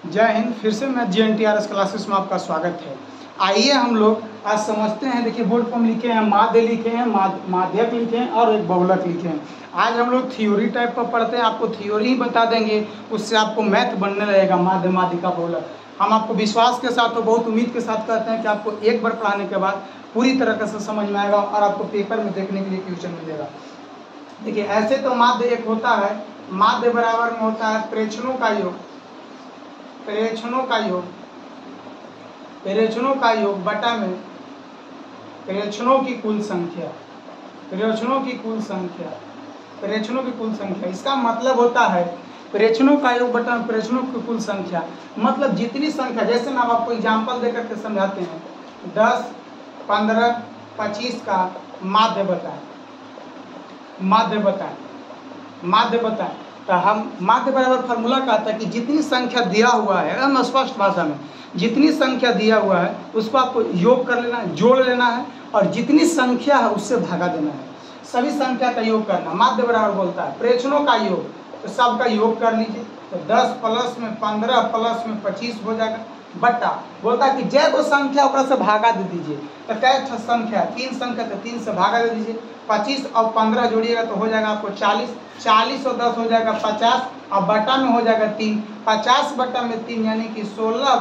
जय हिंद। फिर से मैं GNTRS क्लासेस में आपका स्वागत है। आइए हम लोग आज समझते हैं। देखिए बोर्ड पर हम लिखे हैं माध्य लिखे हैं, माध्यक लिखे हैं और एक बहुलक लिखे हैं। आज हम लोग थ्योरी टाइप पर पढ़ते हैं, आपको थ्योरी ही बता देंगे, उससे आपको मैथ बनने लगेगा। माध्य, माध्यिका, बहुलक हम आपको विश्वास के साथ और बहुत उम्मीद के साथ कहते हैं कि आपको एक बार पढ़ाने के बाद पूरी तरह से समझ में आएगा और आपको पेपर में देखने के लिए क्वेश्चन मिलेगा। देखिए ऐसे तो माध्य एक होता है, माध्य बराबर में होता है प्रेक्षणों का योग, प्रेक्षणों का योग बटा में प्रेक्षणों की कुल संख्या, प्रेक्षणों की कुल संख्या। इसका मतलब होता है प्रेक्षणों का योग बटा में प्रेक्षणों की कुल संख्या। मतलब जितनी संख्या, जैसे मैं आपको एग्जाम्पल देकर के समझाते हैं, 10, 15, 25 का माध्य बताएं। तो हम माध्य बराबर फार्मूला कहता है कि जितनी संख्या दिया हुआ है, हम स्पष्ट भाषा में जितनी संख्या दिया हुआ है उसको आपको योग कर लेना है, जोड़ लेना है और जितनी संख्या है उससे भागा देना है। सभी संख्या का योग करना। माध्य बराबर बोलता है प्रेक्षणों का योग, तो सबका योग कर लीजिए। तो 10 प्लस में 15 प्लस में 25 हो जाएगा, बट्टा बोलता है कि जय को संख्या ओकरा से भागा दे दीजिए। तो क्या संख्या, 3 संख्या, तो 3 से भागा दे दीजिए। 25 और 15 जोड़िएगा तो हो जाएगा आपको 40, 40 और 10 हो जाएगा 50 और बटा में हो जाएगा 3, 50 बटा में 3 यानी कि 16।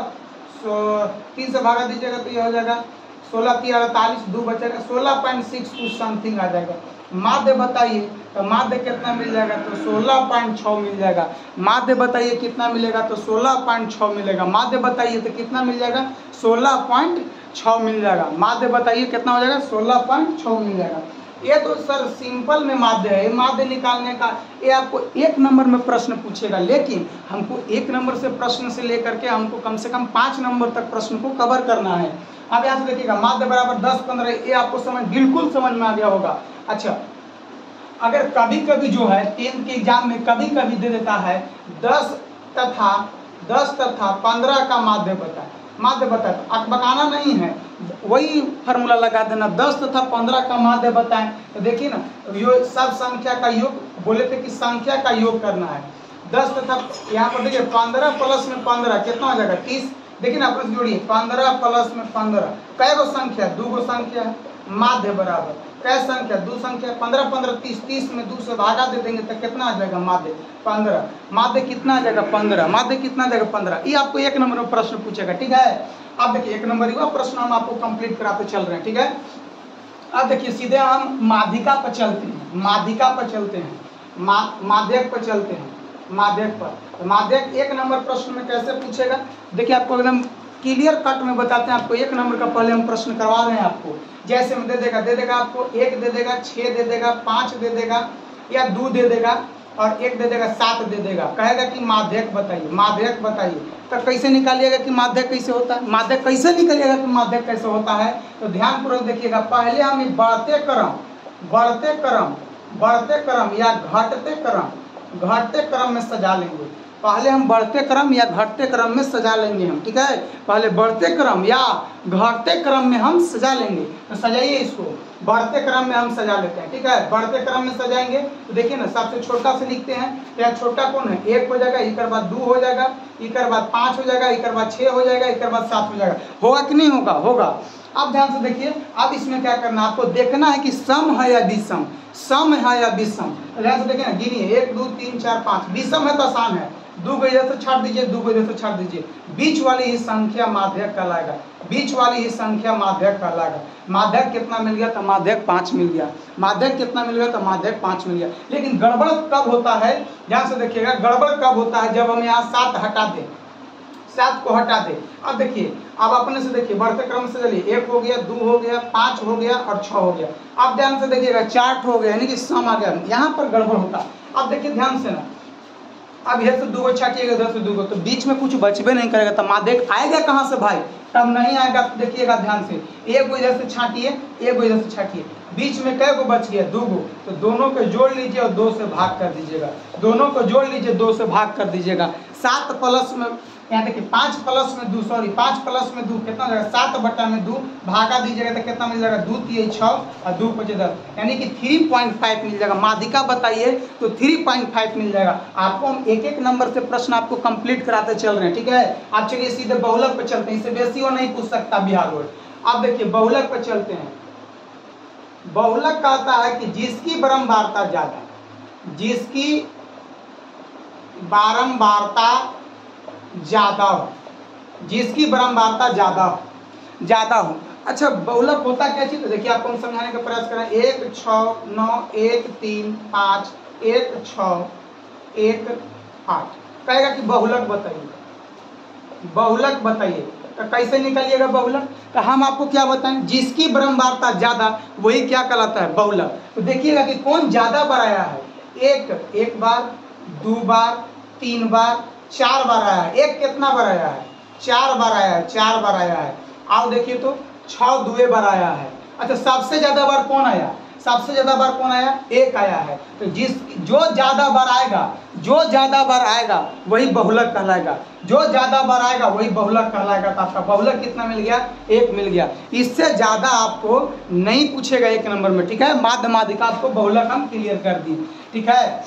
3 से भागा दीजिएगा तो ये हो जाएगा 16 की 48, 2 बचेगा 16.6 कुछ समथिंग आ जाएगा। माध्य बताइए, तो माध्य कितना मिल जाएगा, तो 16.6 मिल जाएगा। माध्य बताइए कितना मिलेगा, तो 16.6 मिलेगा। माध्य बताइए तो कितना मिल जाएगा, 16.6 मिल जाएगा। माध्य बताइए कितना हो जाएगा, 16.6 मिल जाएगा। ये तो सर सिंपल में माध्य है। माध्य निकालने का ये आपको 1 नंबर में प्रश्न पूछेगा, लेकिन हमको 1 नंबर से प्रश्न से लेकर के हमको कम से कम 5 नंबर तक प्रश्न को कवर करना है। अब यहाँ से देखिएगा माध्य बराबर 10, 15, ये आपको बिल्कुल समझ में आ गया होगा। अच्छा, अगर कभी कभी जो है 10th के एग्जाम में कभी कभी दे देता है 10 तथा 15 का माध्य बताए, अकबकाना नहीं है, वही फार्मूला लगा देना। 10 तथा 15 का माध्य बताएं तो देखिए ना, यो सब संख्या का योग, बोले थे कि संख्या का योग करना है। 10 तथा यहाँ पर देखिए 15 प्लस में 15 कितना हो जाएगा, 30। देखिए ना आपस जोड़िए, 15 प्लस में 15 कै गो संख्या, 2 गो संख्या है। माध्य बराबर कै संख्या, 2 संख्या, 15 15 30, 30 में 2 से भागा दे देंगे तो कितना आ जाएगा, माध्य 15। माध्य कितना आ जाएगा, 15। माध्य कितना आ जाएगा, 15। ये आपको 1 नंबर में प्रश्न पूछेगा, ठीक है। अब देखिए 1 नंबर हुआ प्रश्न, हम आपको कंप्लीट कराते चल रहे हैं, ठीक है। अब देखिए सीधे हम माध्यिका पर चलते हैं, माध्यक पर चलते हैं। माध्यक पर तो माध्यक 1 नंबर प्रश्न में कैसे पूछेगा, देखिए आपको एकदम क्लियर कट में बताते हैं। आपको 1 नंबर का पहले हम प्रश्न करवा रहे हैं आपको। जैसे में दे देगा आपको 1 दे देगा, 6 दे देगा, 5 दे देगा या 2 दे देगा और 1 दे देगा, 7 दे देगा। कहेगा कि माध्यक बताइए। तो कैसे निकालिएगा कि माध्यक कैसे होता है, माध्यक कैसे निकालिएगा कि माध्यक कैसे होता है, तो ध्यानपूर्वक देखिएगा। पहले हम बढ़ते क्रम या घटते क्रम में सजा लेंगे। पहले हम बढ़ते क्रम या घटते क्रम में सजा लेंगे हम, ठीक है। पहले बढ़ते क्रम या घटते क्रम में हम सजा लेंगे। तो सजाइए इसको, बढ़ते क्रम में हम सजा लेते हैं, ठीक है। बढ़ते क्रम में सजाएंगे तो देखिए ना, सबसे छोटा से लिखते हैं। या छोटा कौन है, 1 हो जाएगा, एक बाद 2 हो जाएगा, एक बाद 5 हो जाएगा, एक बाद 6 हो जाएगा, एक बाद 7 हो जाएगा। होगा कि नहीं होगा, होगा। अब ध्यान से देखिए, अब इसमें क्या करना है, आपको देखना है कि सम है या विषम, सम है या विषम। ध्यान से देखिए ना, गिनिए 1 2 3 4 5। विषम है तो आसान है, 2 को इधर से छाट दीजिए, 2 को इधर से छाट दीजिए। बीच वाली ही संख्या माध्यक कहलाएगा, बीच वाली ही संख्या माध्यक कहलाएगा। माध्यक कितना मिल गया, तो माध्यक 5 मिल गया। माध्यक कितना मिल गया, तो माध्यक 5 मिल गया। लेकिन गड़बड़ कब होता है, ध्यान से देखिएगा, गड़बड़ कब होता है, जब हम यहाँ 7 हटा दें, 7 को हटा दे। अब देखिए, अब अपने से देखिए, बढ़ते क्रम से चलिए, 1 हो गया, 2 हो गया, 5 हो गया और 6 हो गया। अब ध्यान से देखिएगा 4 हो गया, यानी कि सम आ गया। यहाँ पर गड़बड़ होता है। अब देखिए ध्यान से ना, अब इधर से 2 को छाटिएगा, इधर से 2 को, तो बीच में कुछ बचबे नहीं करेगा। तो माध्यक आएगा कहाँ से भाई, तब नहीं आएगा। तो देखिएगा ध्यान से, 1 को इधर से छाटिए, 1 को इधर से छाटिए, बीच में कै को बच गया, 2 को, तो दोनों को जोड़ लीजिए और 2 से भाग कर दीजिएगा। दोनों को जोड़ लीजिए, 2 से भाग कर दीजिएगा। 7 प्लस में, यहाँ देखिए 5 प्लस में 2, सॉरी 5 प्लस में 2 कितना हो जाएगा 7 बटा में 2 भागा दीजिएगा तो कितना मिल जाएगा 2 3 6 और 2 5 10, यानी कि 3.5 मिल जाएगा। माध्यिका बताइए तो 3.5 मिल जाएगा। आपको हम एक एक नंबर से प्रश्न आपको कंप्लीट कराते चल रहे हैं, ठीक है। आप चलिए सीधे बहुलक पे चलते हैं, इससे बेसी वो नहीं पूछ सकता बिहार बोर्ड। अब देखिए बहुलक पे चलते हैं। बहुलक कहता है कि जिसकी बारंबारता ज्यादा, जिसकी बारंबारता ज्यादा हो, जिसकी बारंबारता ज्यादा हो। अच्छा बहुलक होता क्या चीज, देखिए आपको हम समझाने का प्रयास करें। 1 6 9 1 3 5 1 6 1 8 कहेगा कि बहुलक बताइए, बहुलक बताइए। तो कैसे निकालिएगा बहुलक, तो हम आपको क्या बताएं, जिसकी बारंबारता ज्यादा वही क्या कहलाता है बहुलक। तो देखिएगा कि कौन ज्यादा बार आया है। एक बार, 2 बार, 3 बार, 4 बार आया है। एक कितना बार आया है, 4 बार आया है, 4 बार आया है। आओ देखिए तो 6 2 बार आया है। अच्छा सबसे ज्यादा बार कौन आया, सबसे ज्यादा बार कौन आया, 1 आया है। तो जो ज्यादा बार आएगा वही बहुलक कहलाएगा, जो ज्यादा बार आएगा वही बहुलक कहलाएगा। तो आपका बहुलक कितना मिल गया, 1 मिल गया। इससे ज्यादा आपको नहीं पूछेगा 1 नंबर में, ठीक है। माध्य माध्यिका आपको बहुलक हम क्लियर कर दिए, ठीक है।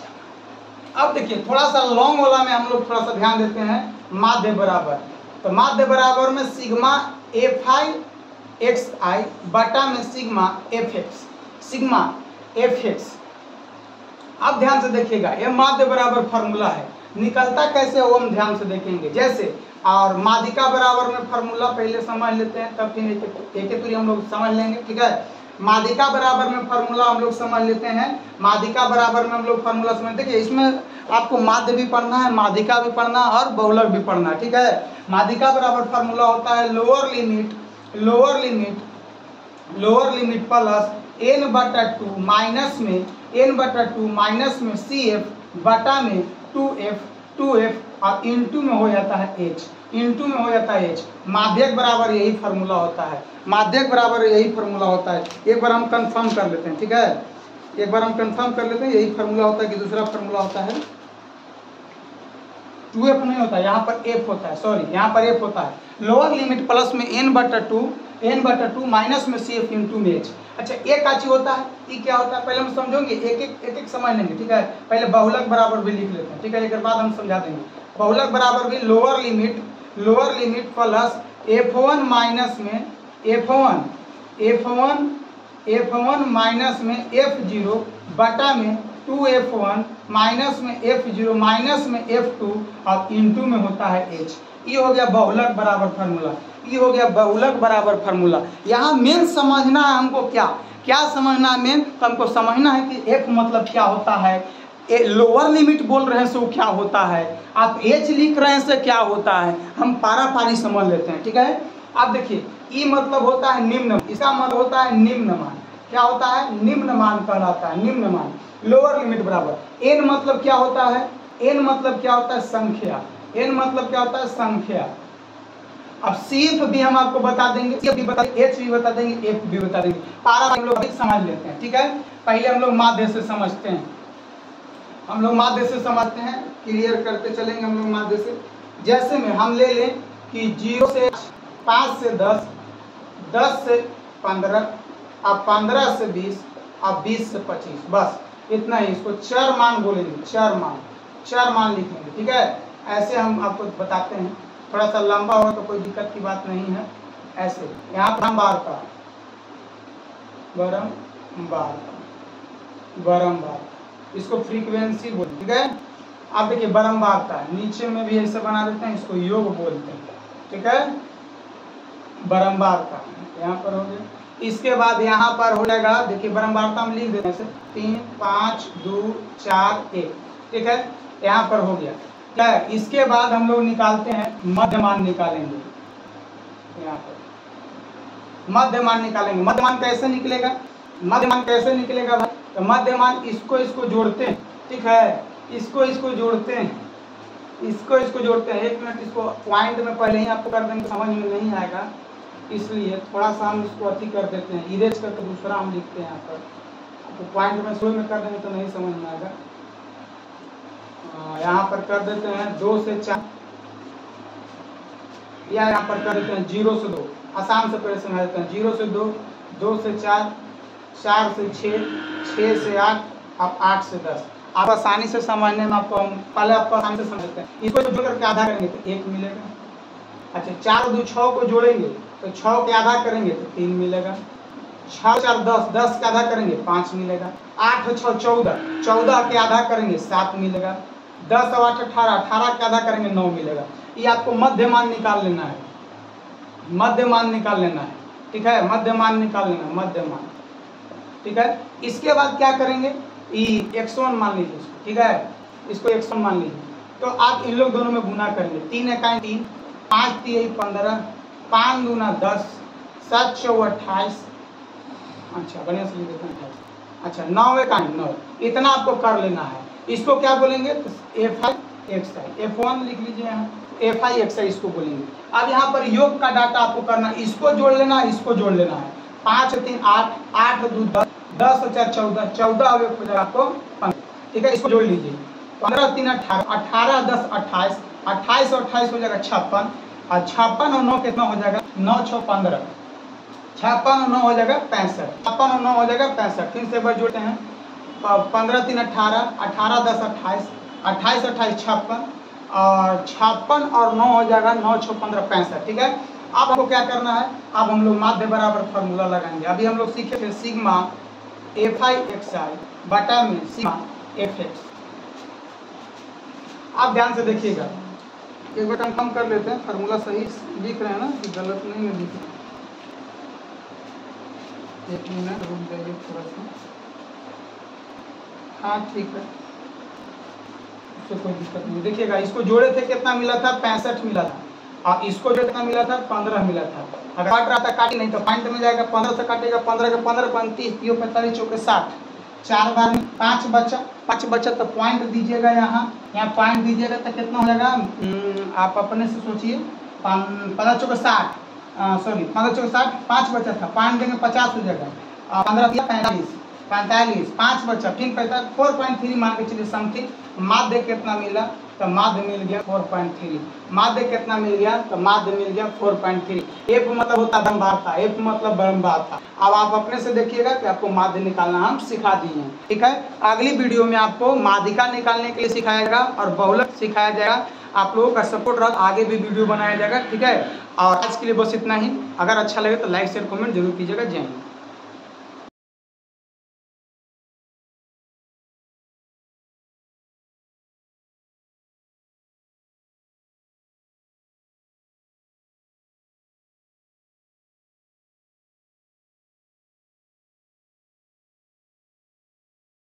अब देखिए थोड़ा सा लॉन्ग वाला में हम लोग थोड़ा सा ध्यान देते हैं। माध्य बराबर, तो माध्य बराबर में सिग्मा fi xi बटा में सिग्मा fx। अब ध्यान से देखिएगा, यह माध्य बराबर फार्मूला है, निकलता कैसे वो हम ध्यान से देखेंगे। जैसे और माध्यिका बराबर में फार्मूला पहले समझ लेते हैं, तब फिर एक दूरी हम लोग समझ लेंगे, ठीक है। माध्यिका बराबर में फार्मूला हम लोग समझ लेते हैं। माध्यिका बराबर में हम लोग फार्मूला समझ, देखिए इसमें आपको माध्य भी पढ़ना है, माध्यिका भी पढ़ना है और बहुलक भी पढ़ना है, ठीक है। माध्यिका बराबर फार्मूला होता है lower limit plus n/2 minus में CF बटा में 2F और इंटू में हो जाता है H। माध्यक बराबर यही फार्मूला होता है, माध्यक बराबर यही फार्मूला होता है। एक बार हम कंफर्म कर लेते हैं, ठीक है। एक बार हम कंफर्म कर लेते हैं, यही फार्मूला होता है कि दूसरा फार्मूला होता है 2F नहीं होता, यहाँ पर F होता है, सॉरी यहाँ पर F होता है। लोअर लिमिट प्लस में n/2 माइनस में CF इंटू में H। अच्छा एक काची होता है, ये क्या होता है पहले हम समझेंगे, एक एक समझ लेंगे, ठीक है। पहले बहुलक बराबर भी लिख लेते हैं, ठीक है, एक बाद हम समझा देंगे। बहुलक बराबर भी lower limit plus F1 minus में F1 माइनस में F0 बटा में 2F1 माइनस में F0 माइनस में F2 और इंटू में होता है H। ये हो गया बहुलक बराबर फार्मूला, यहाँ मेन समझना है हमको, क्या समझना है मेन, तो हमको समझना है कि F मतलब क्या होता है, लोअर लिमिट बोल रहे हैं सो क्या होता है, आप H लिख रहे हैं से क्या होता है, हम पारा पारी समझ लेते हैं, ठीक है। अब देखिए E मतलब होता है निम्न, इसका मतलब होता है निम्न मान। क्या होता है, निम्न मान कहलाता है, निम्न मान। लोअर लिमिट बराबर n मतलब क्या होता है, संख्या, n मतलब क्या होता है संख्या। अब CF भी हम आपको बता देंगे, H भी बता देंगे, F भी बता देंगे। पारा हम लोग समझ लेते हैं, ठीक है। पहले हम लोग माध्य से समझते हैं, क्लियर करते चलेंगे हम लोग माध्य से। जैसे में हम ले लें कि 0 से 5 से 10, 10 से 15, अब 15 से 20, अब 20 से 25, बस इतना ही। इसको चर मान बोलेंगे, चर मान लिखेंगे, ठीक है। ऐसे हम आपको बताते हैं, थोड़ा सा लंबा हो तो कोई दिक्कत की बात नहीं है। ऐसे यहाँ पर हम बारंबार इसको फ्रीक्वेंसी बोलते, ठीक है। आप देखिए बारंबारता नीचे में भी ऐसे बना देते हैं, इसको योग बोलते हैं, ठीक है। बारंबारता यहाँ पर हो गया। इसके बाद यहाँ पर हो जाएगा, देखिए बारंबारता हम लिख देते हैं 3 5 2 4 1, ठीक है, यहाँ पर हो गया, क्या है। इसके बाद हम लोग निकालते हैं मध्यमान निकालेंगे, यहाँ पर मध्यमान निकालेंगे। मध्यमान कैसे निकलेगा भाई, तो मध्यमान इसको जोड़ते हैं, ठीक है, इसको जोड़ते हैं, एक मिनट, इसको पॉइंट में पहले ही आपको कर देंगे, समझ में नहीं आएगा, इसलिए थोड़ा सा हम इसको अति कर देते हैं, इरेज करके दूसरा हम लिखते हैं यहाँ पर। आपको पॉइंट में शुरू में कर देंगे तो नहीं समझ में आएगा। यहाँ पर कर देते हैं 2 से 4, या यहाँ पर कर देते हैं 0 से 2। आसान से पहले समझा देते हैं 0 से 2, 2 से 4, 4 से 6, 6 से 8, अब 8 से 10। आप आसानी से समझने में आपको पहले आपको आसानी से समझते हैं। इसको जोड़ करके आधा करेंगे तो 1 मिलेगा। अच्छा 4 और 2 6 को जोड़ेंगे तो 6 के आधा करेंगे तो 3 मिलेगा। 6 4 10, 10 के आधा करेंगे 5 मिलेगा। 8 6 14, 14 के आधा करेंगे 7 मिलेगा। 10 और 8 18, 18 के आधा करेंगे 9 मिलेगा। ये आपको मध्यमान निकाल लेना है, मध्यमान निकाल लेना है, ठीक है, मध्यमान निकाल लेना है, मध्यमान, ठीक है। इसके बाद क्या करेंगे, x1 मान लीजिए इसको, ठीक है, इसको x1 मान लीजिए। तो आप इन लोग दोनों में गुना करेंगे, 3 एकाई 3, 5 3 15, 5 दूना 10, 7 4 28, अच्छा बढ़िया से लिख देते हैं 28, अच्छा 9 एकाई 9, इतना आपको कर लेना है। इसको क्या बोलेंगे, तो fi xi, f1 लिख लीजिए यहाँ, fi xi इसको बोलेंगे। अब यहाँ पर योग का डाटा आपको करना, इसको जोड़ लेना है, इसको जोड़ लेना है। 5 3 8, 8 2 10, 10 4 14, 14 हो जाएगा आपको 15, ठीक है, इसको जोड़ लीजिए। 15 3 18, 18 10 28, 28 और 28 हो जाएगा 56, और 56 और 9 कितना हो जाएगा, 9 6 15, 56 और 9 हो जाएगा 65, 56 और 9 हो जाएगा 65। फिर से एक बार जोड़ते हैं, 15 3 18, 18 10 28, 28 28 56, और 56 और 9 हो जाएगा 9 6 15 65, ठीक है। अब आपको क्या करना है, अब हम लोग माध्य बराबर फार्मूला लगाएंगे। अभी हम लोग सीखे थे सिग्मा fi xi बटा में सिग्मा fx। आप ध्यान से देखिएगा, एक बार कंफर्म कर लेते हैं फार्मूला सही लिख रहे हैं ना, कि गलत नहीं है लिख रहे। एक मिनट रुक जाइए थोड़ा सा, हाँ ठीक है, उससे कोई दिक्कत नहीं। देखिएगा, इसको जोड़े थे कितना मिला था, 65 मिला था, और इसको जो कितना मिला था 15 मिला था। अगर काट रहा था काटी नहीं तो पॉइंट में जाएगा, 15 से काटेगा, 15 के 15 35, 45 चौके 60, 4 बार में 5 बचा, 5 बचा तो पॉइंट दीजिएगा, यहाँ पॉइंट दीजिएगा तो कितना हो जाएगा, आप अपने से सोचिए, 15 चौके 60, सॉरी 15 चौके 60, 5 बचा था, पॉइंट देंगे 50 हो जाएगा, 15 दिया 45, 45, 5 बचा, फिर 4.3 मान के चलिए समथिंग। माध्य कितना मिला, तो माध्य मिल गया 4.3। माध्य कितना मिल गया, तो माध्य मिल गया 4.3। एफ मतलब होता है बरंबारता, एफ मतलब बरंबारता। अब आप अपने से देखिएगा कि आपको माध्य निकालना हम सिखा दिए हैं, ठीक है। अगली वीडियो में आपको माध्यिका निकालने के लिए सिखाया जाएगा और बहुलक सिखाया जाएगा। आप लोगों का सपोर्ट रहा, आगे भी वीडियो बनाया जाएगा, ठीक है। और आज के लिए बस इतना ही। अगर अच्छा लगे तो लाइक शेयर कमेंट जरूर कीजिएगा। जय हिंद।